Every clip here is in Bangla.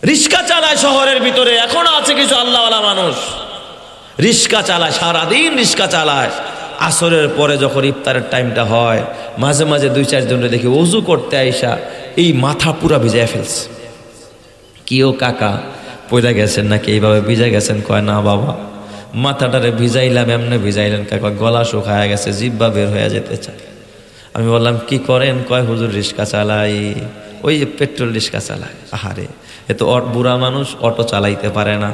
রিক্সা চালায় শহরের ভিতরে, এখনো আছে কিছু আল্লাহওয়ালা মানুষ রিক্সা চালায়, সারাদিন রিক্সা চালায়। আসরের পরে যখন ইফতারের টাইমটা হয়, মাঝে মাঝে 2-4 জনকে দেখি ওযু করতে আইসা এই মাথা পুরা ভিজায় ফেলছে। কিও কাকা পয়রা গেছেন নাকি, এইভাবে ভিজা গেছেন? কয় না বাবা, মাথাটারে ভিজাইলাম। এমনি ভিজাইলেন কাকা? গলা শুকায় গেছে, জিব্বা বের হয়ে যেতে চায়। আমি বললাম কি করেন? কয় হুজুর রিক্সা চালাই, ওই যে পেট্রোল রিক্সা চালায়। আহারে, এ তো বুড়া মানুষ, অটো চালাইতে পারে না।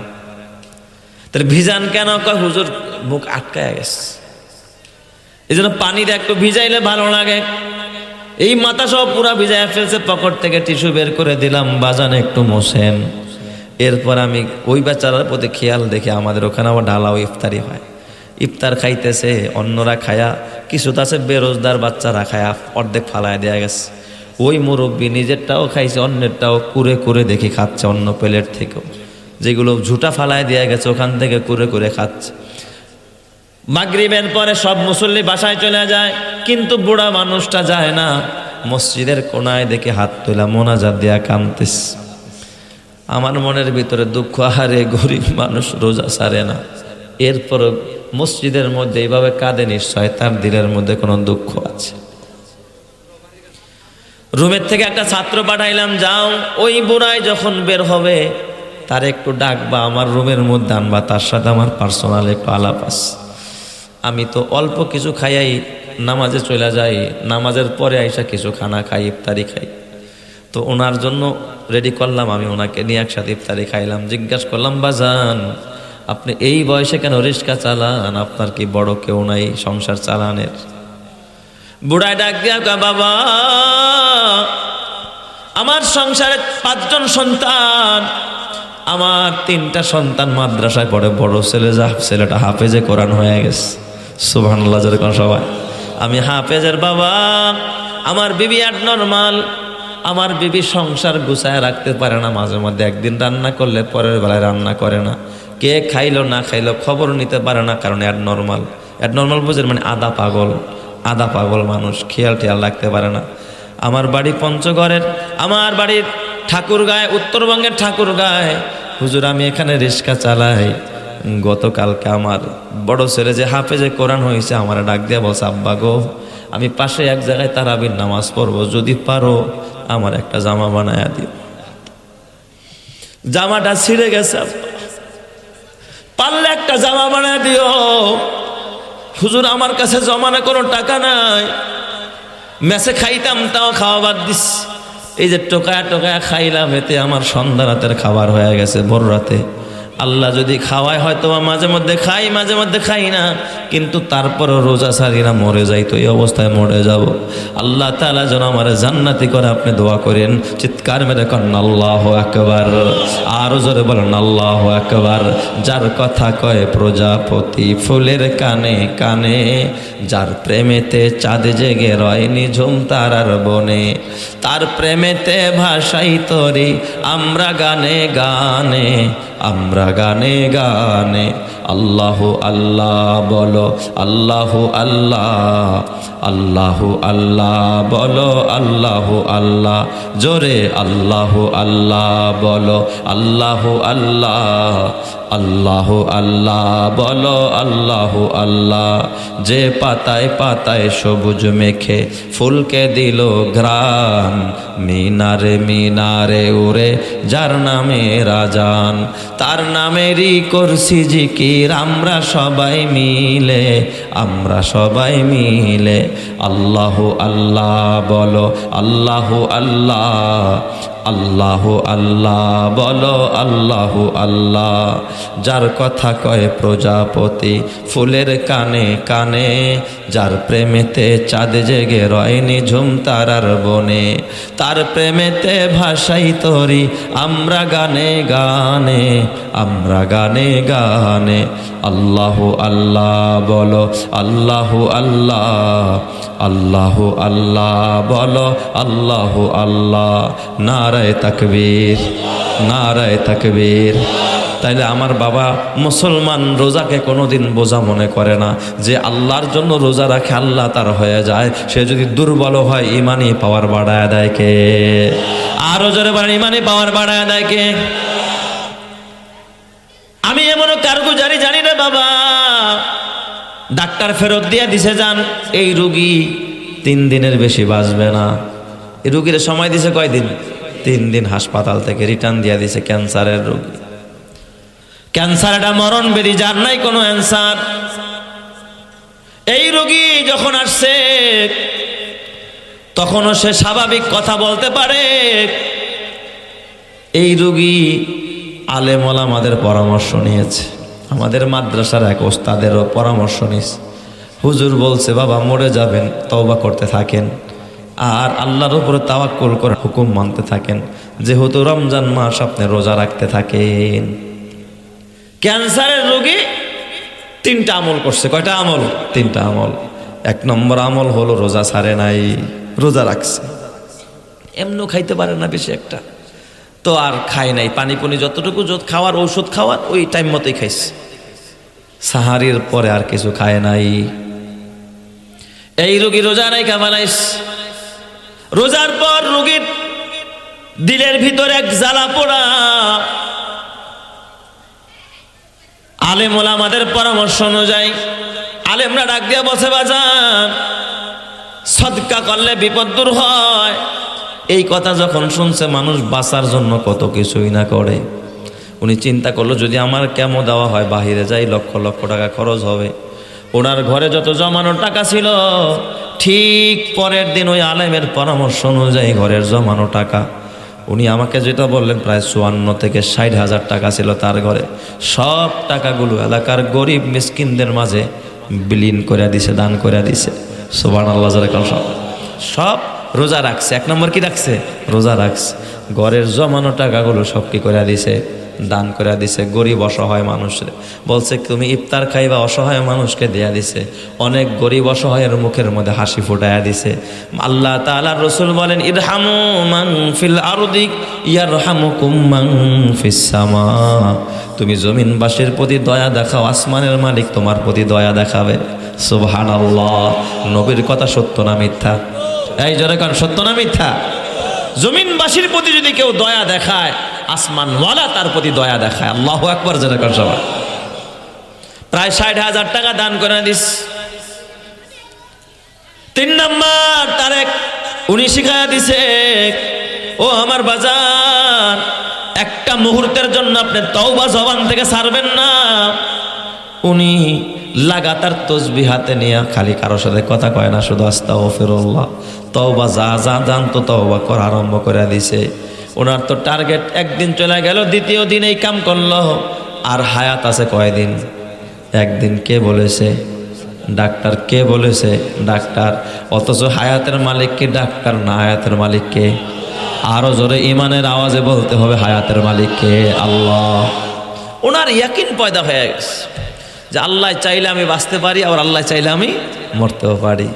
তাহলে ভিজান কেন? কয় হুজুর মুখ আটকায় গেছে, এই জন্য পানিতে একটু ভিজাইলে ভালো লাগে। এই মাথা সব পুরা ভিজায় ফেলছে। পকেট থেকে টিস্যু বের করে দিলাম, বাজান একটু মোছেন। এরপর আমি ওই বাচ্চার প্রতি খেয়াল দেখে, আমাদের ওখানে আবার ডালাও ইফতারি হয়। ইফতার খাইতেছে, অন্যরা খায়া, কিছু তো আছে বেরোজদার বাচ্চারা খায়া অর্ধেক ফালায় দেয়া গেছে। ওই মুরব্বী নিজেরটাও খাইছে, অন্যেরটাও কুরে কুরে দেখি খাচ্ছে, অন্য প্লেট থেকেও যেগুলো ঝুটা ফালায় দেয়া গেছে ওখান থেকে কুরে কুরে খাচ্ছে। মাগরিবের পরে সব মুসল্লি বাসায় চলে যায়, কিন্তু বুড়া মানুষটা যায় না। মসজিদের কোনায় দেখে হাত তোলা মোনাজাত দেয়া কামতেছে। আমার মনের ভিতরে দুঃখ, আহারে গরিব মানুষ রোজা ছাড়ে না, এরপর মসজিদের মধ্যে এইভাবে কাঁদে, নিশ্চয় তার দিলের মধ্যে কোনো দুঃখ আছে। রুমের থেকে একটা ছাত্র পাঠাইলাম, যাও ওই বুড়াই যখন বের হবে তার একটু ডাকবা, আমার রুমের মধ্যে আনবা, তার সাথে আমার পার্সোনাল একটু আলাপ আছে। আমি তো অল্প কিছু খাইয়াই নামাজে চলে যাই, নামাজের পরে আইসা কিছু খানা খাই, ইফতারি খাই। তো ওনার জন্য রেডি করলাম, আমি ওনাকে নিয়ে একসাথে ইফতারি খাইলাম। জিজ্ঞাসা করলাম, বাজান আপনি এই বয়সে কেন রিক্সা চালান? আপনার কি বড় কেউ নাই সংসার চালানের? বুড়ায় ডাক দিয়া কয়, বাবা আমার সংসারে 5 জন সন্তান, আমার 3টা সন্তান মাদ্রাসায় পড়ে, বড় ছেলেটা হাফেজে কোরআন হয়ে গেছে। সুবহানাল্লাহ জোরে কোন সবাই। আমি হাফেজের বাবা, আমার বিবি নরমাল, আমার বিবি সংসার গুছায় রাখতে পারে না, মাঝে মধ্যে একদিন রান্না করলে পরের বেলায় রান্না করে না, কে খাইলো না খাইলো খবর নিতে পারে না, কারণ নরমাল বুঝেন মানে আধা পাগল মানুষ, খেয়াল রাখতে পারে না। আমার বাড়ি পঞ্চগড়ের, আমার বাড়ির ঠাকুরগাঁয়, উত্তরবঙ্গের ঠাকুরগাঁয়। হুজুর আমি এখানে রিক্সা চালাই। গতকালকে আমার বড় ছেলে যে হাফেজে কোরআন হয়েছে আমার ডাক দিয়া বলছে, আব্বা গো আমি পাশে এক জায়গায় তারাবির নামাজ পড়বো, যদি পারো আমার একটা জামা বানায়া দিও। জামাটা ছিঁড়ে গেছে, পারলে একটা জামা বানায়া দিও। হুজুর আমার কাছে জমানো কোনো টাকা নাই, মেসে খাইতাম তাও খাওয়া বাদ দিস। এই যে টোকায়া খাইলাম, এতে আমার সন্ধ্যা রাতের খাবার হয়ে গেছে ভোর রাতে। আল্লাহ যদি খাওয়ায় হয়তো মাঝে মধ্যে খাই, মাঝে মধ্যে খাই না, কিন্তু তারপরও রোজা ছাড়ি না, মরে যাই তো এই অবস্থায় মরে যাব। আল্লাহ তাআলা যেন আমার জান্নাতি করে আপনি দোয়া করেন। চিৎকার মেরে করেন আল্লাহু আকবার, আরো জোরে বলেন আল্লাহু আকবার। যার কথা কয় প্রজাপতি ফুলের কানে কানে, যার প্রেমেতে চাঁদ জেগে রয় নিঝুম তারার বনে, তার প্রেমেতে ভাষাই তরি আমরা গানে গানে, আমরা গানে গানে। আল্লাহু আল্লাহ বলো, আল্লাহু আল্লাহ, আল্লাহু আল্লাহ বলো, আল্লাহু আল্লাহ। জোরে আল্লাহু আল্লাহ বলো, আল্লাহু আল্লাহ, আল্লাহু আল্লাহ বলো, আল্লাহু আল্লাহ। যে পাতায় পাতায় সবুজ মেখে ফুলকে দিল ঘ্রাণ, মিনারে মিনারে উড়ে যার নামে রাজান, তার নামেরই করছি জিকির আমরা সবাই মিলে, আমরা সবাই মিলে। আল্লাহু আল্লাহ বলো, আল্লাহু আল্লাহ, আল্লাহু আল্লাহ বলো, আল্লাহু আল্লাহ। যার কথা কয় প্রজাপতি ফুলের কানে কানে, যার প্রেমেতে চাঁদ জেগে রয় নিঝুম তারার বনে, তার প্রেমেতে ভাষাই তরি আমরা গানে গানে, আমরা গানে গানে। আল্লাহু আল্লাহ বলো, আল্লাহু আল্লাহ, আল্লাহু আল্লাহ বলো, আল্লাহু আল্লাহ। নারায়ে তাকবীর, নারায়ে তাকবীর, তাইলে আমার বাবা মুসলমান রোজাকে কোনোদিন বোঝা মনে করে না, যে আল্লাহর জন্য রোজা রাখে আল্লাহ তার হয়ে যায়। সে যদি দুর্বল হয় ইমানি পাওয়ার বাড়ায় দেয় কে? আরো জোরে বলেন, ইমানি পাওয়ার বাড়ায় দেয় কে? আমি এমনও কারগুজারি জানি রে বাবা, ডাক্তার ফেরত দিয়ে দিছে, যান এই রুগী 3 দিনের বেশি বাঁচবে না। এই রুগীর সময় দিছে কয়দিন? 3 দিন। হাসপাতাল থেকে রিটার্ন দিয়ে দিছে, ক্যান্সারের রোগী। ক্যান্সার এটা মরণ বেরি, যার নাই কোনো অ্যান্সার। এই রোগী যখন আসছে তখনও সে স্বাভাবিক কথা বলতে পারে। এই রোগী আলেম ওলামাদের পরামর্শ নিয়েছে, আমাদের মাদ্রাসার এক ওস্তাদেরও পরামর্শ নিয়েছে। হুজুর বলছে বাবা মরে যাবেন, তওবা করতে থাকেন আর আল্লাহর উপরে তাওয়াক্কুল করে হুকুম মানতে থাকেন, যেহেতু রমজান মাস আপনি রোজা রাখতে থাকেন। ক্যান্সারের রোগী 3টা আমল করছে। কয়টা আমল? 3টা আমল। 1 নম্বর আমল হলো রোজা ছাড়ে নাই, রোজা রাখছে। এমনও খাইতে পারে না বেশি একটা, তো আর খায় নাই, পানি পুনি যতটুকু খাওয়ার, ঔষধ খাওয়ার ওই টাইম মতোই খাইছে। সাহারির পরে আর কিছু খায় নাই। এই রোগী রোজা নাই কামালাইস। রোজার পর রোগীর দিলের ভিতরে এক জ্বালা পোড়া। আলেম ওলামাদের পরামর্শ অনুযায়ী আলেমরা ডাক দিয়া বসে, বাজান সদকা করলে বিপদ দূর হয়। এই কথা যখন শুনছে মানুষ বাঁচার জন্য কত কিছুই না করে। উনি চিন্তা করলো যদি আমার কেমো দেওয়া হয়, বাহিরে যাই, লক্ষ লক্ষ টাকা খরচ হবে। ওনার ঘরে যত জমানো টাকা ছিল, ঠিক পরের দিন ওই আলেমের পরামর্শ অনুযায়ী ঘরের জমানো টাকা, উনি আমাকে যেটা বললেন প্রায় 54 থেকে 60,000 টাকা ছিল তার ঘরে। সব টাকাগুলো এলাকার গরিব মিসকিনদের মাঝে বিলীন করে দিছে, দান করে দিছে। সুবহানাল্লাহ। সব রোজা রাখছে। 1 নম্বর কি রাখছে? রোজা রাখছে। ঘরের জমানো টাকাগুলো সব কি করে দিছে? দান করে দিছে গরিব অসহায় মানুষের। বলছে তুমি ইফতার খাইবা, অসহায় মানুষকে দেয়া দিছে। অনেক গরিব অসহায়ের মুখের মধ্যে হাসি ফুটাইয়া দিছে। আল্লাহ তাআলার রাসূল বলেন, ইরহামু মান ফিল আরদি ইয়ারহামুকুম মান ফিস সামা। তুমি জমিনবাসীর প্রতি দয়া দেখাও, আসমানের মালিক তোমার প্রতি দয়া দেখাবে। সুবহানাল্লাহ। নবীর কথা সত্য না মিথ্যা? এই জোরে কারণ সত্য না মিথ্যা? জমিনবাসীর প্রতি যদি কেউ দয়া দেখায়, আসমানওয়ালা তার প্রতি দয়া দেখায়। আল্লাহু আকবার। জোরে কার সবাই। প্রায় 60,000 টাকা দান করে দিস। 3 নম্বর তারেক উনি শিখায়া দিছে, ও আমার বাজার, একটা মুহূর্তের জন্য আপনি তওবা জবান থেকে ছাড়বেন না। উনি লাগাতার তসবিহ হাতে নিয়ে খালি কারোর সাথে কথা কয় না, শুধু আস্তাগফিরুল্লাহ, তওবা যা যা জানতো তওবা করা আরম্ভ করে দিছে। ওনার তো টার্গেট একদিন চলে গেল, দ্বিতীয় দিন এই কাম করলো। আর হায়াত আছে কয়দিন? 1 দিন। কে বলেছে? ডাক্তার। কে বলেছে? ডাক্তার। অথচ হায়াতের মালিক কি ডাক্তার না? হায়াতের মালিক কে? আরো জোরে ইমানের আওয়াজে বলতে হবে, হায়াতের মালিক কে? আল্লাহ। ওনার ইয়াকিন পয়দা হয়ে গেছে যে আল্লাহ চাইলে আমি বাঁচতে পারি, আবার আল্লাহ চাইলে আমি মরতেও পারি।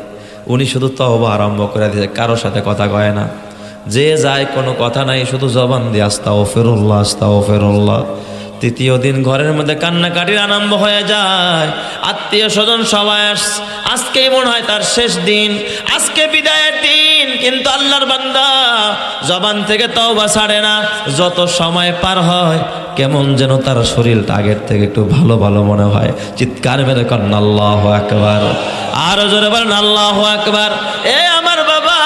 উনি শুধু তওবা আরম্ভ করে দিয়েছে, কারোর সাথে কথা কয় না। যে যায় কোনো কথা নাই, শুধু জবান দিয়ে আস্তাগফিরুল্লাহ আস্তাগফিরুল্লাহ। 3য় দিন ঘরের মধ্যে কান্নাকাটির আরম্ভ হয়ে যায়। আত্মীয় স্বজন সবাই আজকেই মনে হয় তার শেষ দিন, আজকে বিদায়ের দিন। কিন্তু আল্লাহর বান্দা জবান থেকে তওবা ছাড়ে না। যত সময় পার হয় কেমন যেন তার শরীরটা আগের থেকে একটু ভালো ভালো মনে হয়। চিৎকার মেরে করেন আল্লাহু আকবার। আরো জোরে বলেন আল্লাহু আকবার। এ আমার বাবা,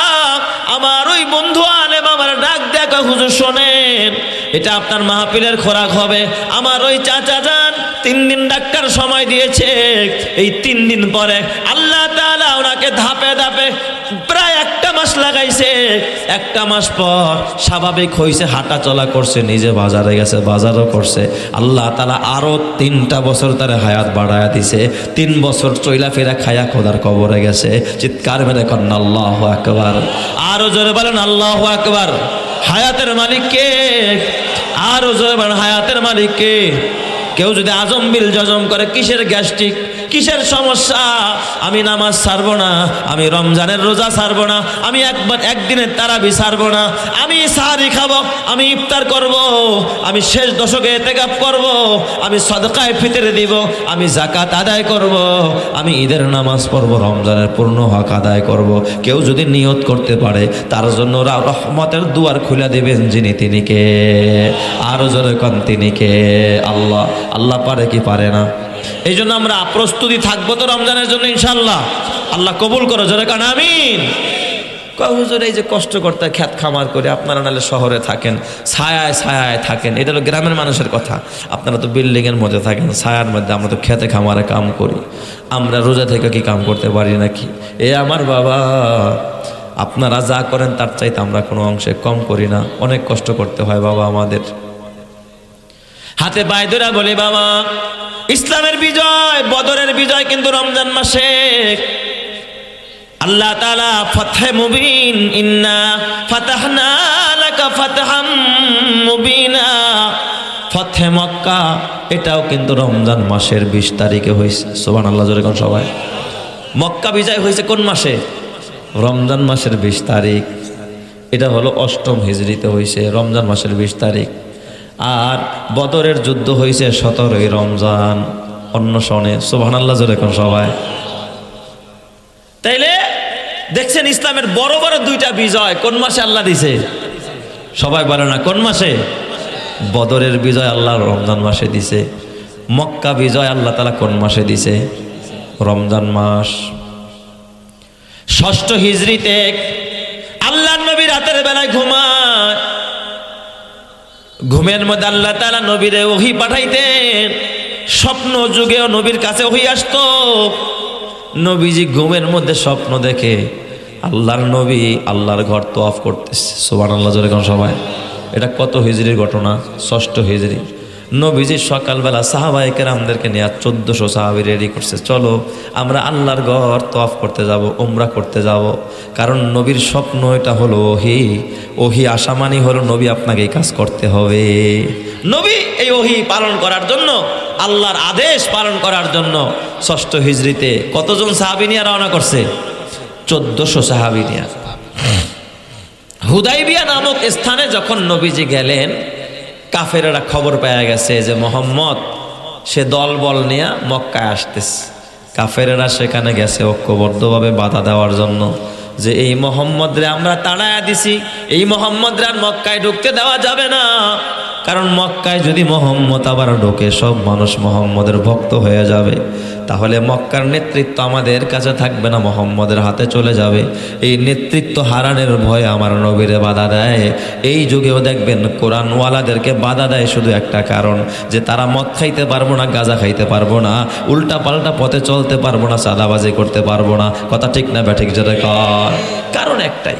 আমার ওই বন্ধু আলেম আমার ডাক দেখা, হুজুর শোনেন, এটা আপনার মাহফিলের খোরাক হবে। আমার ওই চাচা যান 3 দিন ডাক্তার সময় দিয়েছে। এই 3 দিন পরে আল্লাহ তাআলা ওনাকে ধাপে ধাপে প্রায় 1 মাস লাগাইছে। 1 মাস পর স্বাভাবিক হয়েছে, হাঁটা চলা করছে, নিজে বাজারে গেছে, বাজারও করছে। আল্লাহ তাআলা আরো 3টা বছর তার হায়াত বাড়ায়া দিছে। 3 বছর চইলা ফেরা খায়া খোদার কবরে গেছে। চিৎকার মেরে করেন আল্লাহু আকবার। আরো জোরে বলেন আল্লাহু আকবার। হায়াতের মালিক কে? আরো জোরে বলেন হায়াতের মালিক কে? কেউ যদি আজম বিল জজম করে, কিসের গ্যাস্ট্রিক, কিসের সমস্যা? আমি নামাজ ছাড়বো না, আমি রমজানের রোজা ছাড়বো না, আমি একদিনের তারাবি ছাড়বো না, আমি সাহারি খাবো, আমি ইফতার করব, আমি শেষ দশকে ইতিকাফ করব, আমি সদকায়ে ফিতর দিব, আমি যাকাত আদায় করব, আমি ঈদের নামাজ পড়বো, রমজানের পূর্ণ হক আদায় করব। কেউ যদি নিয়ত করতে পারে তার জন্য রহমতের দুয়ার খুলে দেবেন যিনি, তিনি কে? আরো জোরে কোন তিনি কে? আল্লাহ। আল্লাহ পারে কি পারে না? এই জন্য আমরা প্রস্তুতি থাকবো তো রমজানের জন্য ইনশাআল্লাহ। আল্লাহ কবুল করো, জোরে কান আমিন। হুজুর এই যে কষ্ট করতে খ্যাত খামার করে, আপনারা নাহলে শহরে থাকেন, ছায়ায় ছায়ায় থাকেন, এটা হলো গ্রামের মানুষের কথা। আপনারা তো বিল্ডিংয়ের মধ্যে থাকেন, ছায়ার মধ্যে, আমরা তো খেতে খামারে কাম করি। আমরা রোজা থেকে কি কাম করতে পারি নাকি? এ আমার বাবা, আপনারা যা করেন তার চাইতে আমরা কোনো অংশে কম করি না। অনেক কষ্ট করতে হয় বাবা আমাদের। হাতে পায়ে ধরে বলি বাবা, ইসলামের বিজয়, বদরের বিজয় কিন্তু রমজান মাসে। আল্লাহ তাআলা ফাতহে মুবিন, ইন্না ফাতাহনা লাকা ফাতহাম মুবিনা, ফাতহে মক্কা, এটাও কিন্তু রমজান মাসের 20 তারিখে হয়েছে। সুবহানাল্লাহ, জোরে কোন সবাই। মক্কা বিজয় হয়েছে কোন মাসে? রমজান মাসের 20 তারিখ। এটা হলো 8ম হিজরিতে হয়েছে, রমজান মাসের 20 তারিখ। আর বদরের যুদ্ধ হয়েছে 17ই রমজান, অন্য সনে। সুবহানাল্লাহ, জোরে কোন সবাই। তাইলে দেখছেন ইসলামের বড় বড় 2টা বিজয় কোন মাসে আল্লাহ দিছে? সবাই বলে না কোন মাসে? বদরের বিজয় আল্লাহ রমজান মাসে দিছে। মক্কা বিজয় আল্লাহ তাআলা কোন মাসে দিছে? রমজান মাস। 6ষ্ঠ হিজরিতে আল্লাহর নবী রাতের বেলায় ঘুমায়, ঘুমের মধ্যে আল্লাহ তাআলা নবীরে ওহী পাঠাইতেন। স্বপ্ন যুগেও নবীর কাছে ওহী আসতো। নবীজি ঘুমের মধ্যে স্বপ্ন দেখে আল্লাহর নবী আল্লাহর ঘর তওয়াফ করতেছে। সুবহানাল্লাহ, জোরে কোন সবাই। এটা কত হিজরির ঘটনা? 6ষ্ঠ হিজরি। নবীজি সকালবেলা সাহাবায়ে কেরামদেরকে নিয়ে 1400 সাহাবী রেডি করছে, চলো আমরা আল্লাহর ঘর তওয়াফ করতে যাব, উমরা করতে যাব। কারণ নবীর স্বপ্ন এটা হলো ওহী। ওহী আসা মানে হলো নবী আপনাকে এই কাজ করতে হবে। নবী এই ওহী পালন করার জন্য, আল্লাহর আদেশ পালন করার জন্য 6ষ্ঠ হিজরিতে কতজন সাহাবী নিয়ে রওনা করছে? 1400 সাহাবী নিয়ে। হুদাইবিয়া নামক স্থানে যখন নবীজি গেলেন, কাফেরেরা খবর পেয়ে গেছে যে মোহাম্মদ সে দলবল নিয়ে মক্কায় আসতেছে। কাফেরেরা সেখানে গেছে ঐক্যবদ্ধভাবে বাধা দেওয়ার জন্য, যে এই মোহাম্মদরে আমরা তাড়ায়া দিছি, এই মোহাম্মদরে আর মক্কায় ঢুকতে দেওয়া যাবে না। কারণ মক্কায় যদি মোহাম্মদ আবার ঢোকে, সব মানুষ মোহাম্মদের ভক্ত হয়ে যাবে, তাহলে মক্কার নেতৃত্ব আমাদের কাছে থাকবে না, মোহাম্মদের হাতে চলে যাবে। এই নেতৃত্ব হারানোর ভয়ে আমার নবীরে বাধা দেয়। এই যুগেও দেখবেন কোরআনওয়ালাদেরকে বাধা দেয় শুধু একটা কারণ, যে তারা মদ খাইতে পারবো না, গাঁজা খাইতে পারবো না, উল্টা পাল্টা পথে চলতে পারবো না, চাঁদাবাজি করতে পারবো না। কথা ঠিক না ব্যাঠিক? যেটা কারণ একটাই,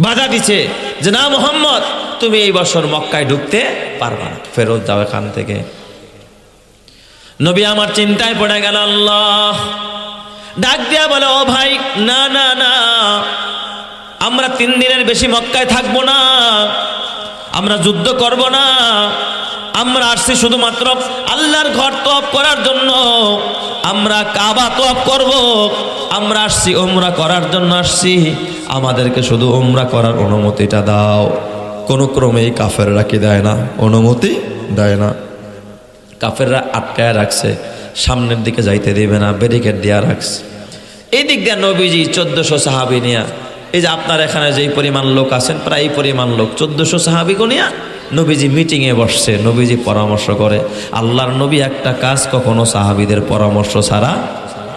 বাধা দিচ্ছে যে না মোহাম্মদ তুমি এই বছর মক্কায় ঢুকতে পারবা না, ফেরত যাও এখান থেকে। নবী আমার চিন্তায় পড়ে গেল। আল্লাহ ডাক দিয়া বলে, ও ভাই, না না না, আমরা 3 দিনের বেশি মক্কায় থাকবো না, আমরা যুদ্ধ করব না, আমরা আসছি শুধুমাত্র আল্লাহর ঘর তওয়াফ করার জন্য, আমরা কাবা তওয়াফ করব, আমরা আসছি উমরা করার জন্য আসছি, আমাদেরকে শুধু উমরা করার অনুমতিটা দাও। কোনো ক্রমেই কাফেররা কি দেয় না? অনুমতি দেয় না। কাফেররা আটকায় রাখছে, সামনের দিকে যাইতে দিবে না, ব্যারিকেড দেওয়া রাখছে। এই দিক দিয়ে নবীজি 1400 সাহাবী নিয়া, এই যে আপনার এখানে যেই পরিমাণ লোক আছেন, প্রায় এই পরিমাণ লোক 1400 সাহাবীকে নিয়া নবীজি মিটিংয়ে বসছে। নবীজি পরামর্শ করে। আল্লাহর নবী একটা কাজ কখনো সাহাবীদের পরামর্শ ছাড়া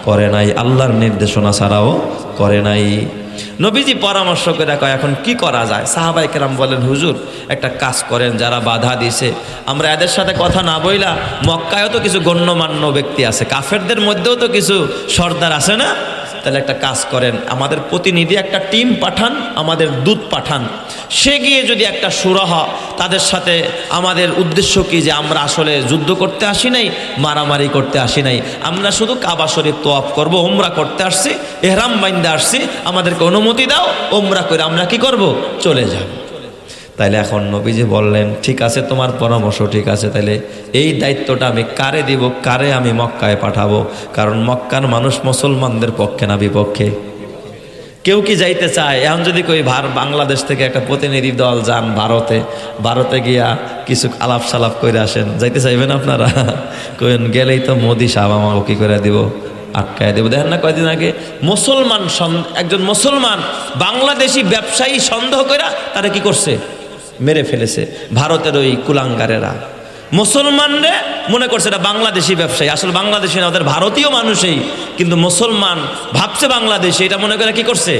করে নাই, আল্লাহর নির্দেশনা ছাড়াও করে নাই। নবীজি পরামর্শ করে কয় এখন কি করা যায়? সাহাবায়ে কেরাম বলেন, হুজুর একটা কাজ করেন, যারা বাধা দিছে আমরা এদের সাথে কথা না বইলা, মক্কায়ও তো কিছু গণ্যমান্য ব্যক্তি আছে, কাফেরদের মধ্যেও তো কিছু সর্দার আছে না, তাহলে একটা কাজ করেন, আমাদের প্রতিনিধি একটা টিম পাঠান, আমাদের দূত পাঠান, সে গিয়ে যদি একটা সুরাহ তাদের সাথে, আমাদের উদ্দেশ্য কি যে আমরা আসলে যুদ্ধ করতে আসি নাই, মারামারি করতে আসি নাই, আমরা শুধু কাবা শরীফ তওয়াফ করব, উমরা করতে আসছি, ইহরাম বাইন্ধে আসছি, আমাদেরকে অনুমতি দাও, উমরা করে আমরা কি করব? চলে যাব। তাইলে এখন নবীজি বললেন, ঠিক আছে, তোমার পরামর্শ ঠিক আছে, তাইলে এই দায়িত্বটা আমি কারে দিব, কারে আমি মক্কায় পাঠাবো? কারণ মক্কার মানুষ মুসলমানদের পক্ষে না বিপক্ষে? কেউ কি যাইতে চায়? এখন যদি কই বাংলাদেশ থেকে একটা প্রতিনিধি দল যান ভারতে গিয়া কিছু আলাপ সালাপ করে আসেন, যাইতে চাইবেন আপনারা? কইন গেলেই তো মোদি সাহেব আমাকে কি করে দিব, আটকায় দেব। দেখেন না কয়দিন আগে একজন মুসলমান বাংলাদেশি ব্যবসায়ী সন্দেহ করে তারা কি করছে, মেরে ফেলেছে ভারতের ওই কুলাঙ্গারেরা। মুসলমানরে মনে করছে এটা বাংলাদেশি ব্যবসায়ী, আসলে বাংলাদেশি না, ওদের ভারতীয় মানুষই, কিন্তু মুসলমান ভাবছে বাংলাদেশি, এটা মনে করে কি করছে,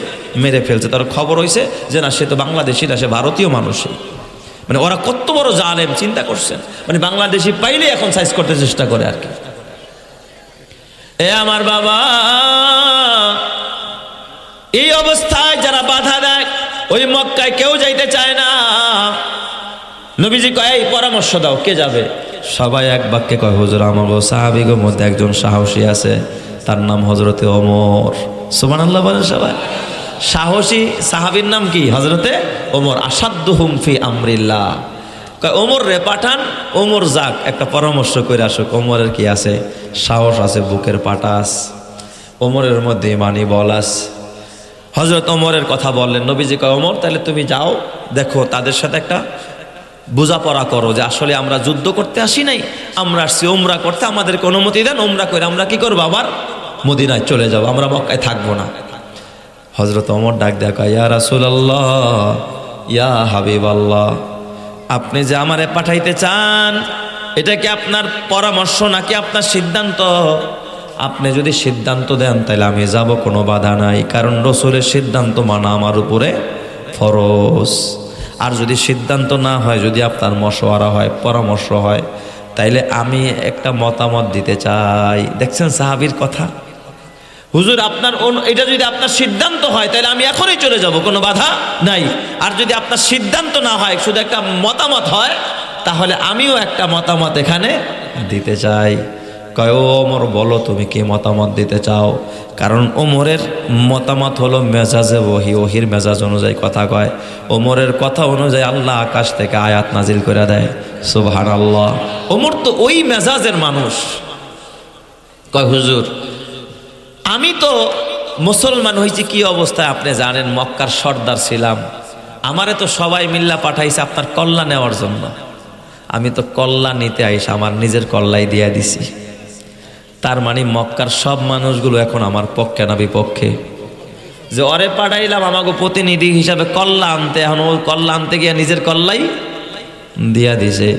মেরে ফেলছে। তার খবর হয়েছে যে না, সে তো বাংলাদেশি না, সে ভারতীয় মানুষই। মানে ওরা কত বড় জালেম চিন্তা করছেন, মানে বাংলাদেশি পাইলে এখন সাইজ করতে চেষ্টা করে আর কি। এ আমার বাবা, এই অবস্থায় যারা বাধা দেয়, ওই মক্কায় কেউ যাইতে চায় না। নবীজি কয়, এই পরামর্শ দাও, কে যাবে? সবাই এক বাক্যে কয়, হুজুর আমাগো সাহাবীদের মধ্যে একজন সাহসী আছে, তার নাম হযরতে ওমর। সুবহানাল্লাহ বলেন সবাই। সাহসী সাহাবীর নাম কি? হযরতে ওমর। আসাদ্দুহুম ফি আমরিল্লাহ। কয় ওমর রে পাঠান, ওমর যাক, একটা পরামর্শ করে আসুক। ওমরের কি আছে? সাহস আছে, বুকের পাটাস, ওমরের মধ্যে ইমানি বল আছে। হযরত ওমরের কথা বললেন। নবীজি কয়, ওমর তাহলে তুমি যাও, দেখো তাদের সাথে একটা বোঝাপড়া করো যে আসলে আমরা যুদ্ধ করতে আসি নাই, আমরা আসছি ওমরা করতে, আমাদেরকে অনুমতি দেন, ওমরা করে আমরা কি করবো, আবার মদিনায় চলে যাব, আমরা মক্কায় থাকবো না। হযরত ওমর ডাক দেয়া কয়, ইয়া রাসূলুল্লাহ, ইয়া হাবিবাল্লাহ, আপনি যে আমারে পাঠাইতে চান, এটা কি আপনার পরামর্শ নাকি আপনার সিদ্ধান্ত? আপনি যদি সিদ্ধান্ত দেন তাহলে আমি যাব, কোনো বাধা নাই, কারণ রাসূলের সিদ্ধান্ত মানা আমার উপরে ফরজ। আর যদি সিদ্ধান্ত না হয়, যদি আপনার মশওয়ারা হয়, পরামর্শ হয়, তাইলে আমি একটা মতামত দিতে চাই। দেখছেন সাহাবীর কথা, হুজুর আপনার এটা যদি আপনার সিদ্ধান্ত হয় তাহলে আমি এখনই চলে যাব, কোনো বাধা নাই। আর যদি আপনার সিদ্ধান্ত না হয়, শুধু একটা মতামত হয়, তাহলে আমিও একটা মতামত এখানে দিতে চাই। কয়, ও ওমর বলো তুমি কি মতামত দিতে চাও? কারণ ওমরের মতামত হলো মেজাজে ওহি, ওহির মেজাজ অনুযায়ী কথা কয়। ওমরের কথা অনুযায়ী আল্লাহ আকাশ থেকে আয়াত নাজিল করে দেয়। সুবহানাল্লাহ। ওমর তো ওই মেজাজের মানুষ। কয়, হুজুর আমি তো মুসলমান হয়েছি কি অবস্থায় আপনি জানেন, মক্কার সর্দার ছিলাম, আমারে তো সবাই মিল্লা পাঠাইছে আপনার কল্লা নেওয়ার জন্য, আমি তো কল্লা নিতে আইসা আমার নিজের কল্লাই দিয়ে দিছি। তার মানে মক্কার সব মানুষগুলো এখন আমার পক্ষে না বিপক্ষে? যে অরে পাঠাইলাম আমাকে প্রতিনিধি হিসাবে কল্লা আনতে, এখন ও কল্লা আনতে গিয়ে নিজের কল্লাই দিয়া দিছে,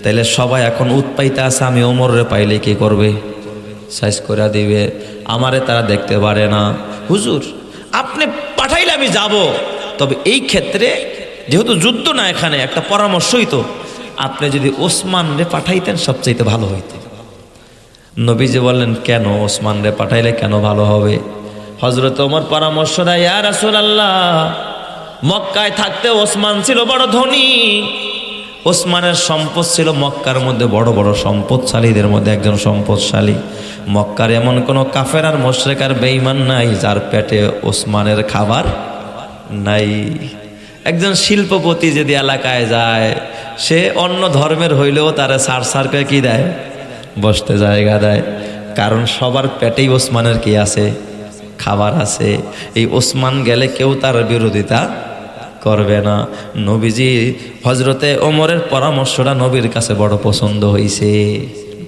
তাইলে সবাই এখন উৎপাইতে আছে, আমি ওমরে পাইলে কি করবে, সাইজ করে দিবে, আমারে তারা দেখতে পারে না। হুজুর আপনি পাঠাইলে আমি যাব, তবে এই ক্ষেত্রে যেহেতু যুদ্ধ না, এখানে একটা পরামর্শই তো, আপনি যদি ওসমান রে পাঠাইতেন সবচাইতে ভালো হইতে। নবীজি বললেন, কেন ওসমান রে পাঠাইলে কেন ভালো হবে? হযরত ওমর পরামর্শ দেয়, ইয়া রাসূলুল্লাহ, মক্কায় থাকতে ওসমান ছিল বড় ধনী, ওসমানের সম্পদ ছিল মক্কার মধ্যে বড় বড় সম্পদশালীদের মধ্যে একজন সম্পদশালী। মক্কার এমন কোনো কাফের আর মুশরিক আর বেঈমান নাই যার পেটে ওসমানের খাবার নাই। একজন শিল্পপতি যদি এলাকায় যায়, সে অন্য ধর্মের হইলেও তারা সার করে কি দেয়, বসতে জায়গা দেয়, কারণ সবার পেটেই ওসমানের কি আছে, খাবার আছে। এই ওসমান গেলে কেউ তার বিরোধিতা করবে না। নবীজি হযরতে ওমরের পরামর্শটা নবীর কাছে বড় পছন্দ হয়েছে,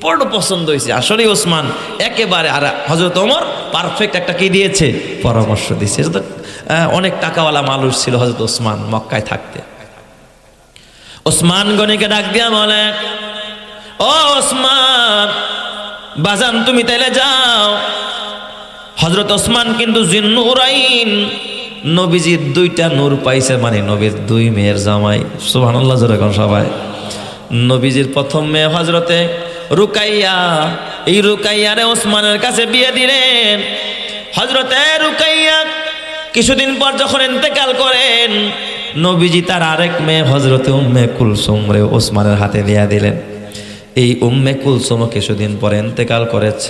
বড় পছন্দ হয়েছে। আসলে ওসমান একেবারে, আর হযরত ওমর পারফেক্ট একটা কি দিয়েছে, পরামর্শ দিয়েছে। অনেক টাকাওয়ালা মানুষ ছিল হযরত ওসমান মক্কায় থাকতে। ওসমান গনিকে ডাক দিয়া বলে, ও ওসমান বাজান, তুমি তাইলে যাও। হযরত ওসমান কিন্তু জিন্নুরাইন, নবীজির দুইটা নূর পাইছে, মানে নবীর দুই মেয়ের জামাই। সুবহানাল্লাহ জোরে কোন সবাই। নবীজির প্রথম মেয়ে হযরতে রুকাইয়া, এই রুকাইয়ারে ওসমানের কাছে বিয়ে দিলেন। হযরতে রুকাইয়া কিছুদিন পর যখন ইন্তেকাল করেন, নবীজি তার আরেক মেয়ে হযরতে উম্মে কুলসুম রে ওসমানের হাতে দিয়া দিলেন। এই উম্মে কুলসুম কিছুদিন পরে ইন্তেকাল করেছে।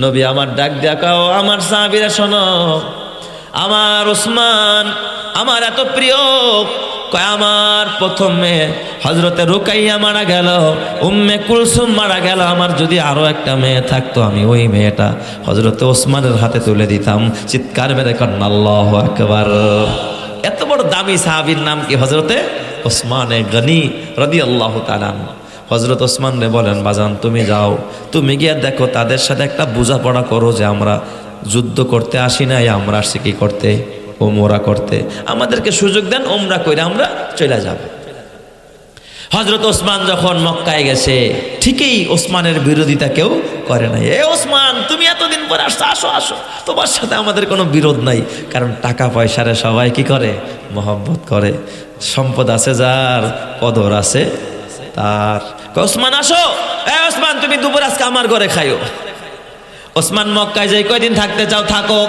নবী আমার ডাক দেখাও, আমার সাহাবীরা শোনো, আমার ওসমান আমার এত প্রিয়, কয় আমার প্রথম মেয়ে হযরতে রুকাইয়া মারা গেল, উম্মে কুলসুম মারা গেল, আমার যদি আরো একটা মেয়ে থাকতো আমি ওই মেয়েটা হযরতে ওসমানের হাতে তুলে দিতাম। চিৎকার মেরে কন্যা আল্লাহু আকবার। এত বড় দামি সাহাবীর নাম কি? হযরতে ওসমানে গনি রাদিয়াল্লাহু তাআলা। হযরত ওসমান রে বলেন, বাজান তুমি যাও, তুমি গিয়ে দেখো তাদের সাথে একটা বোঝাপড়া করো যে আমরা যুদ্ধ করতে আসি নাই, আমরা আসছি কি করতে? ওমরা করতে। আমাদেরকে সুযোগ দেন, ওমরা কইরা আমরা চলে যাব। হযরত ওসমান যখন মক্কায় গেছে, ঠিকই ওসমানের বিরোধিতা কেউ করে নাই। এ ওসমান, তুমি এতদিন পর আসছো, আসো আসো, তোমার সাথে আমাদের কোনো বিরোধ নাই। কারণ টাকা পয়সারে সবাই কি করে? মহব্বত করে। সম্পদ আছে যার, কদর আছে তার। ওসমান আসো, এ ওসমান তুমি দুপুর আজকে আমার ঘরে খাইও। ওসমান মক্কায় যাই কয়দিন থাকতে চাও থাকো,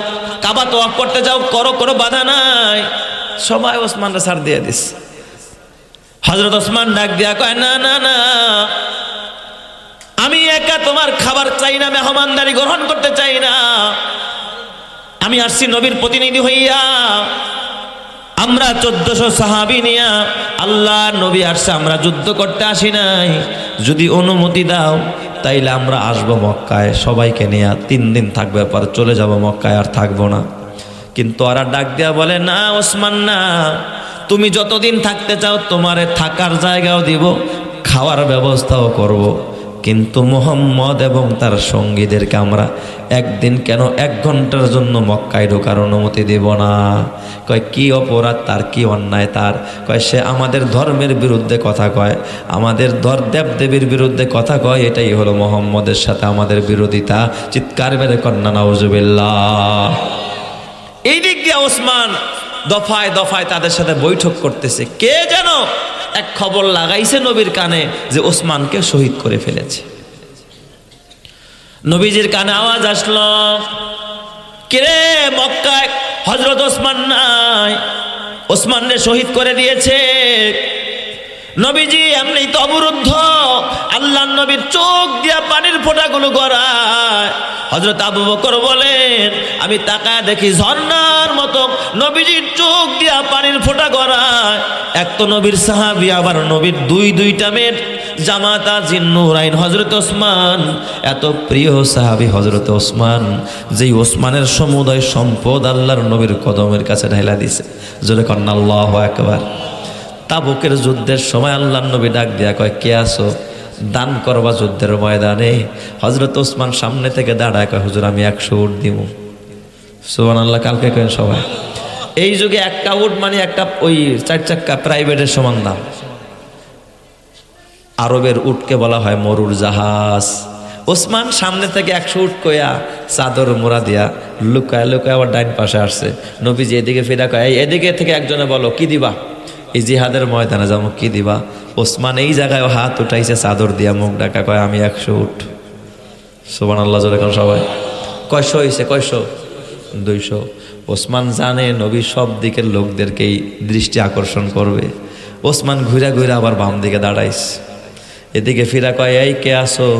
কাবা তওয়াফ করতে যাও করো, কোনো বাধা নাই। সবাই ওসমানরা ছাড় দিয়ে দিস। হযরত ওসমান ডাক দিয়া কয়, না না না, আমি একা তোমার খাবার চাই না, মেহমানদারি গ্রহণ করতে চাই না। আমি আসছি নবীর প্রতিনিধি হইয়া। আমরা 1400 সাহাবী নিয়া আল্লাহ নবী আসছে, আমরা যুদ্ধ করতে আসি নাই। যদি অনুমতি দাও তাইলে আমরা আসবো মক্কায়, সবাইকে নিয়ে 3 দিন থাকবে, পর চলে যাব মক্কায়, আর থাকবো না। কিন্তু ওরা ডাক দিয়া বলে, না ওসমান না, তুমি যতদিন থাকতে চাও তোমারে থাকার জায়গাও দিব, খাওয়ার ব্যবস্থাও করব, কিন্তু মুহাম্মদ এবং তার সঙ্গীদেরকে আমরা একদিন কেন 1 ঘন্টার জন্য মক্কায় ঢোকার অনুমতি দেব না। কয় কি অপরাধ তার, কি অন্যায় তার? কয় সে আমাদের ধর্মের বিরুদ্ধে কথা কয়, আমাদের দেবদেবীর বিরুদ্ধে কথা কয়, এটাই হলো মুহাম্মদের সাথে আমাদের বিরোধিতা। চিৎকার মেরে কন্যা নাউজুবিল্লাহ। এই দিক দিয়ে ওসমান দফায় দফায় তাদের সাথে বৈঠক করতেছে। কে যেন এক খবর লাগাইছে নবীর কানে যে ওসমানকে শহীদ করে ফেলেছে। নবীজির কানে আওয়াজ আসলো, কিরে মক্কায় হযরত ওসমান নাই, ওসমানরে শহীদ করে দিয়েছে। নবীজি এমনি তো অবরুদ্ধ, আল্লাহর নবীর চোখ দিয়া পানির ফোঁটাগুলো গড়ায়। হযরত আবু বকর বলেন, আমি তাকায় দেখি ঝর্ণার মতো নবীজির চোখ দিয়া পানির ফোঁটা গড়ায়। এক তো নবীর সাহাবী, আবার নবীর দুইটা মেয়ের জামাতা জিন্নুরাইন হযরত ওসমান। এত প্রিয় সাহাবী হযরত ওসমান, যেই ওসমানের সমুদয় সম্পদ আল্লাহর নবীর কদমের কাছে ঢাইলা দিছে। জোরে কন্না আল্লাহু আকবার। তাবুকের যুদ্ধের সময় আল্লাহর নবী ডাক দিয়া কয়, কে আসো দান করবা যুদ্ধের ময়দানে? হযরত ওসমান সামনে থেকে দাঁড়ায় কয়, হুজুর আমি 100 উট দিব। সুবহানাল্লাহ। কালকে কেন সবাই? এই যুগে একটা উট মানে একটা ওই 4 চাক্কা প্রাইভেটের সমান দাম। আরবের উটকে বলা হয় মরুর জাহাজ। ওসমান সামনে থেকে 100 উট কয়া চাদর মোড়া দিয়া লুকায় লুকায় আবার ডাইন পাশে আসছে। নবীজি এদিকে ফিরা কয়, এদিকে থেকে একজনে বলো কি দিবা, এই জিহাদের ময়দানে যাবো, কি দিবা? ওসমান এই জায়গায় হাত উঠাইছে চাদর দিয়া, মুখ ডাকা কয়, আমি 100 উট। সুবহানাল্লাহ। জোরে কোন সবাই? কয়শো হয়েছে? কয়শো? 200। ওসমান জানে নবী সব দিকের লোকদেরকেই দৃষ্টি আকর্ষণ করবে। ওসমান ঘুরা ঘুরা আবার বাম দিকে দাঁড়াইছে। এদিকে ফিরা কয়, এই কে আসো?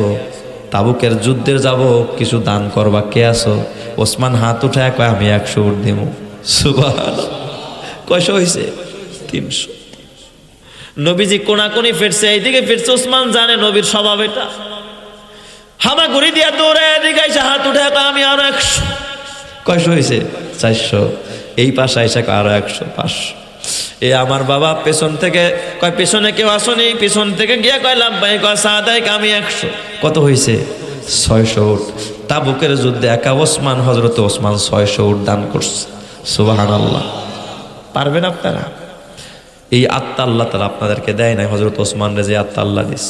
তাবুকের যুদ্ধের যাব, কিছু দান করবা, কে আসো? ওসমান হাত উঠায় কয়, আমি 100 উট দিব। সুবহানাল্লাহ। কয়শো হয়েছে? 300। নবীজি কোনাকুনি ফিরছে, এইদিকে ফিরছে। ওসমান জানে নবীর স্বভাব এটা। হামা ঘুরি দিয়া দৌড়ে এদিকে এসে হাত উঠে কয়, আমি আরো 100। কয়শো হয়েছে? 400। এই পাশে এসে আরো 100, 500। এ আমার বাবা পেছন থেকে কয়, পেছনে কেউ আসনি? পেছন থেকে গিয়া কয়, লাব্বাই। কয়, সাদাইক, আমি 100। কত হয়েছে? 600 উট। তাবুকের যুদ্ধে একা ওসমান, হযরত ওসমান 600 উট দান করছে। সুবহানাল্লাহ। পারবেন আপনারা? এই আত্মা আল্লাহ তাআলা আপনাদেরকে দেয় নাই, হযরত ওসমান রে যে আত্মা আল্লাহ দিস।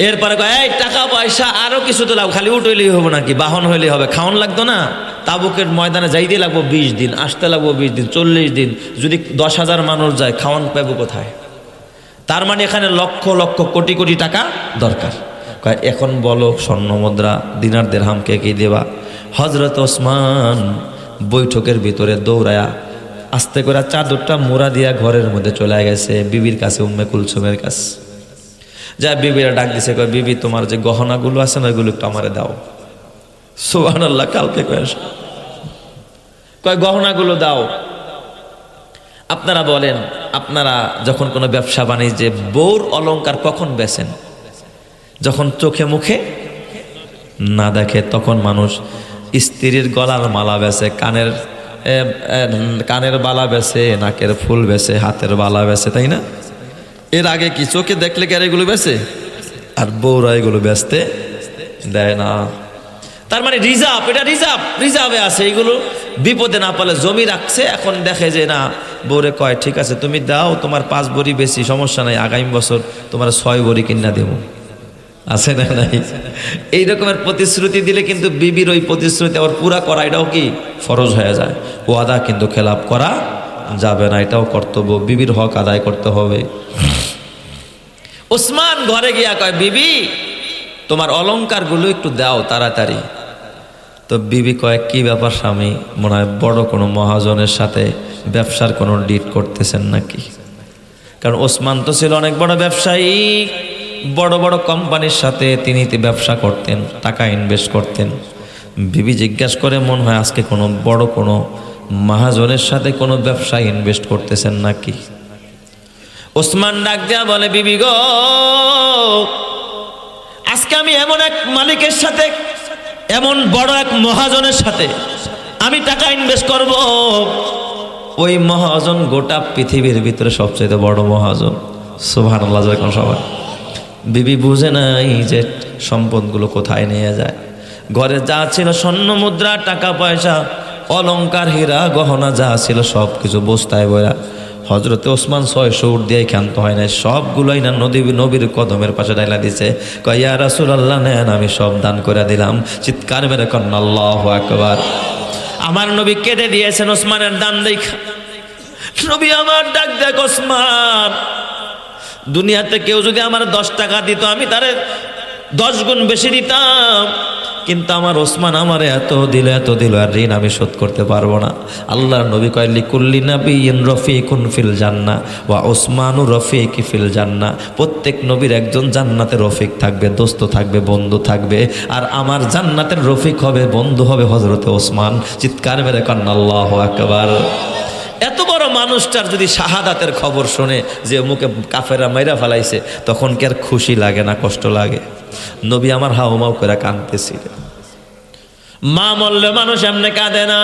এরপরে কয়, এই টাকা পয়সা আরো কিছু তো লাগবে, খালি উট হইলেই হবে নাকি? বাহন হইলেই হবে? খাওয়ান লাগতো না? তাবুকের ময়দানে যাইতে লাগবো 20 দিন, আসতে লাগবো 20 দিন, 40 দিন। যদি 10,000 মানুষ যায়, খাওয়ান পাবো কোথায়? তার মানে এখানে লক্ষ লক্ষ কোটি কোটি টাকা দরকার। কয়, এখন বলো স্বর্ণ মুদ্রা দিনার দিরহাম কে কি দেবা? হযরত ওসমান বৈঠকের ভিতরে দৌড়ায়া আস্তে করে চাদরটা মোড়া দিয়া ঘরের মধ্যে চলে গেছে বিবির কাছে, উম্মে কুলসুমের কাছে। যা বিবিরা ডাক দিছে, কয়, বিবি তোমার যে গহনাগুলো আছে না, ওইগুলো একটু আমারে দাও। সুবহানাল্লাহ। কালকে কয় গহনাগুলো দাও। আপনারা বলেন, আপনারা যখন কোনো ব্যবসা বাণিজ্যে বউর অলংকার কখন বেচেন? যখন চোখে মুখে না দেখে তখন মানুষ স্ত্রীর গলার মালা বেচে, কানের বালা বেচে, নাকের ফুল বেচে, হাতের বালা বেচে, তাই না? এর আগে কি চোখে দেখলে কি আর এগুলো বেচে? আর বউরা এগুলো বেচতে দেয় না। তার মানে রিজার্ভ, এটা রিজার্ভে আছে। এইগুলো বিপদে না পালে জমি রাখছে, এখন দেখে যে না, বউরে কয় ঠিক আছে তুমি দাও, তোমার 5 ভরি বেশি সমস্যা নাই, আগামী বছর তোমার 6 ভরি কিনা দেবো। আছে না নাই? এই রকমের প্রতিশ্রুতি দিলে কিন্তু বিবির ওই প্রতিশ্রুতি আবার পুরা করা এটাও কি ফরজ হয়ে যায়। ওয়াদা কিন্তু খেলাপ করা যাবে না, এটাও কর্তব্য, বিবির হক আদায় করতে হবে। ওসমান ঘরে গিয়া কয় বিবি তোমার অলংকারগুলো একটু দাও তাড়াতাড়ি। তো বিবি কয় কি ব্যাপার স্বামী, মনে হয় বড় কোনো মহাজনের সাথে ব্যবসার কোনো ডিল করতেছেন নাকি? কারণ ওসমান তো ছিল অনেক বড় ব্যবসায়ী, বড় বড় কোম্পানির সাথে তিনি ব্যবসা করতেন, টাকা ইনভেস্ট করতেন। বিবি জিজ্ঞাসা করে মনে হয় আজকে কোনো বড় কোনো মহাজনের সাথে কোনো ব্যবসায় ইনভেস্ট করতেছেন নাকি? ওসমান ডাক দেয়া বলে বিবি গো, আজকে আমি এমন এক মালিকের সাথে, এমন বড় এক মহাজনের সাথে আমি টাকা ইনভেস্ট করব, ওই মহাজন গোটা পৃথিবীর ভিতরে সবচেয়ে বড় মহাজন। সুবহানাল্লাহ। যখন সবাই বিবি বুঝে নাই যে সম্পদগুলো কোথায় নিয়ে যায়। ঘরে যা ছিল স্বর্ণ মুদ্রা, টাকা পয়সা, অলংকার, হীরা গহনা যা ছিল সব কিছু বস্তায় বয়া হজরতে ওসমান 600 উট দিয়ে ক্ষান্ত হয় নাই, সবগুলোই না নবীর কদমের পাশে ডাইলা দিছে। কয় ইয়া রাসূলুল্লাহ নেন, আমি সব দান করে দিলাম। চিৎকার মেরে কন্যা আল্লাহু আকবার। আমার নবী কেঁদে দিয়েছেন ওসমানের দান দেখা। নবী আমার ডাক দেখ ওসমান, দুনিয়াতে কেউ যদি আমার 10 টাকা দিত আমি তারে 10 গুণ বেশি দিতাম, কিন্তু আমার ওসমান আমারে এত দিল আর ঋণ আমি শোধ করতে পারবো না। আল্লাহর নবী কয় লিকুল্লি নাবিয়্যিন রফিকুন ফিল জান্নাহ ওয়া ওসমানু রফিকি ফিল জান্নাহ। প্রত্যেক নবীর একজন জান্নাতের রফিক থাকবে, দোস্ত থাকবে, বন্ধু থাকবে, আর আমার জান্নাতের রফিক হবে, বন্ধু হবে হযরতে ওসমান। চিৎকার মেরে কন্না আল্লাহু আকবার। এত বড় মানুষটার যদি শাহাদাতের খবর শুনে যে মুখে কাফেররা মাইরা ফেলাইছে, তখন কি আর খুশি লাগে না কষ্ট লাগে? নবী আমার হাউমাউ করে কাঁদতেছিলেন। মা মরলে মানুষ এমনি কাঁদে না,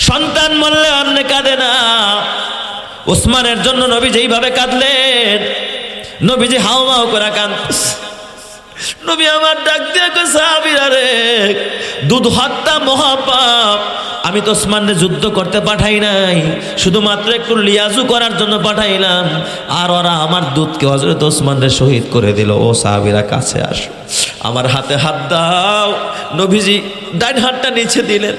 সন্তান মরলে এমনি কাঁদে না। ওসমানের জন্য নবী যেইভাবে কাঁদলেন, নবীজি হাউমাউ করে কাঁদতেছে। নবী আমার ডাক দিয়ে কয় সাহাবীরা রে, দুধ হত্যা মহাপাপ। আমি তো ওসমানকে যুদ্ধ করতে পাঠাই নাই, শুধুমাত্র একটু লিয়াজু করার জন্য পাঠাইলাম, আর ওরা আমার দুধকে হযরত ওসমানকে শহীদ করে দিল। ও সাহাবীরা কাছে আসো, আমার হাতে হাত দাও। নবীজি ডান হাতটা নিচে দিলেন,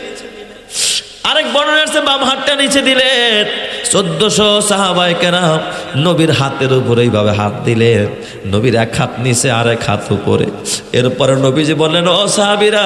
আরেক বর্ণনায় আছে বাম হাতটা নিচে দিলেন। 1400 সাহাবায়ে কেরাম নবীর হাতের উপরে এইভাবে হাত দিলেন। নবীর এক হাত নিচে আর এক হাত উপরে। এরপরে নবীজি বললেন, ও সাহাবীরা,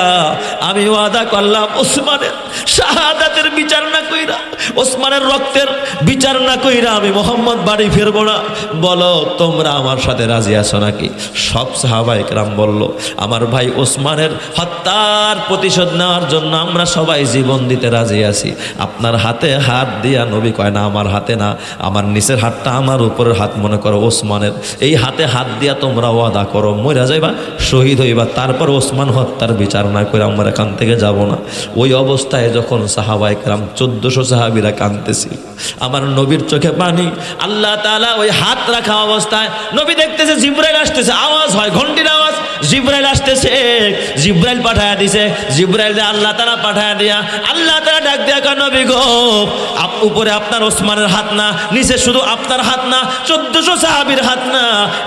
আমি ওয়াদা করলাম ওসমানের শাহাদাতের বিচার না কইরা, ওসমানের রক্তের বিচার না কইরা আমি মুহাম্মদ বাড়ি ফিরবো না। বলো তোমরা আমার সাথে রাজি আছো নাকি? সব সাহাবায়ে কেরাম বলল, আমার ভাই ওসমানের হত্যার প্রতিশোধ নেওয়ার জন্য আমরা সবাই জীবন দিতে রাজি আছি। আপনার হাতে হাত দিয়া, নবী কয় না আমার হাতে না, আমার নিচের হাতটা আমার উপরের হাত মনে করো ওসমানের, এই হাতে হাত দিয়া তোমরা ওয়াদা করো মইরা যাইবা, শহীদ হইবা, তারপর ওসমান হত্যার বিচার না করে আমরা এখান থেকে যাব না। ওই অবস্থায় যখন সাহাবায়ে কেরাম 1400 সাহাবীরা কাঁদতেছিল, আমার নবীর চোখে পানি। আল্লাহ তাআলা ওই হাত রাখা অবস্থায় নবী দেখতেছে জিবরাইল আসতেছে, আওয়াজ হয়, ঘন্টির আওয়াজ, জিবরাইল আসতেছে। জিবরাইল পাঠায়া দিছে, জিবরাইল আল্লাহ তাআলা পাঠায়া দিয়া আল্লাহ তাআলা ডাক দিয়া কয় নবী গো, উপরে আপনার ওসমানের হাত না, নিচে শুধু আপনার হাত না, 1400 সাহাবীর হাত না,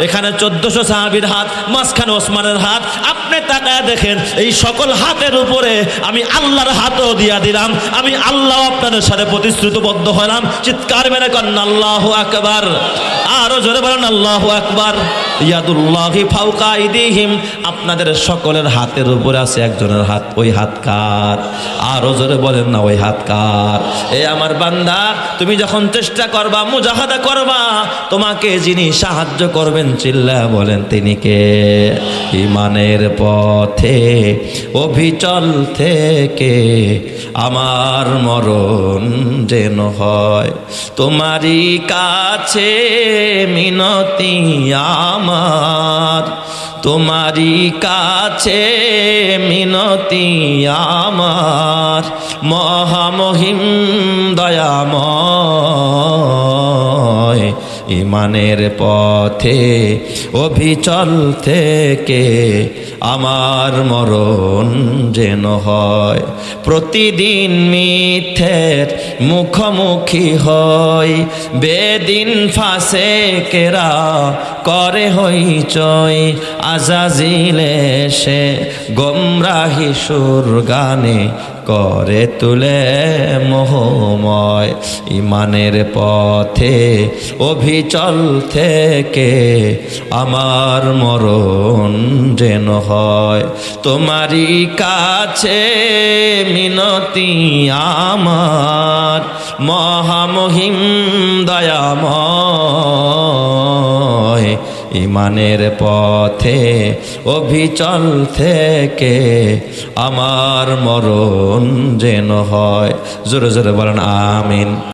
এখানে 1400 সাহাবীর হাত, মাঝখানে ওসমানের হাত। আপনি তাকায় দেখেন, এই সকল হাতের উপরে আমি আল্লাহর হাতও দিয়া দিলাম, আমি আল্লাহ আপনাদের সাথে প্রতিশ্রুতিবদ্ধ হলাম। চিৎকার মেরে করেন আল্লাহু আকবার। আরো জোরে বলেন আল্লাহু আকবার। ইয়াদুল্লাহি ফাওকা আইদিহিম, আপনাদের সকলের হাতের উপরে আছে একজনের হাত, ওই হাত কার? আরো জোরে বলেন না ওই হাত কার? এ আমার বান্দা, তুমি যখন চেষ্টা করবা, মুজাহাদা করবা, তোমাকে যিনি সাহায্য করবেন চিল্লা বলেন তিনি কে? ঈমানের পথে অবিচল থেকে আমার মরণ যেন হয়। তোমারই কাছে মিনতি আমার, তোমারই কাছে মিনতি আমার, মহামহিম দয়াময়। ঈমানের পথে অবিচল থেকে আমার মরণ যেন হয়। প্রতিদিন মিথ্যের মুখোমুখি হয়, বেদিন ফাসেকেরা করে হইচই। আজাজিল এসে গোমরাহি সুর গানে করে তুলে মোহময়। ঈমানের পথে অবিচল থেকে আমার মরণ যেন হয়। তোমারই কাছে মিনতি আমার, মহামহিম দয়াময়। ঈমানের পথে অবিচল থেকে আমার মরণ যেন হয়। জোরে জোরে বলেন আমিন।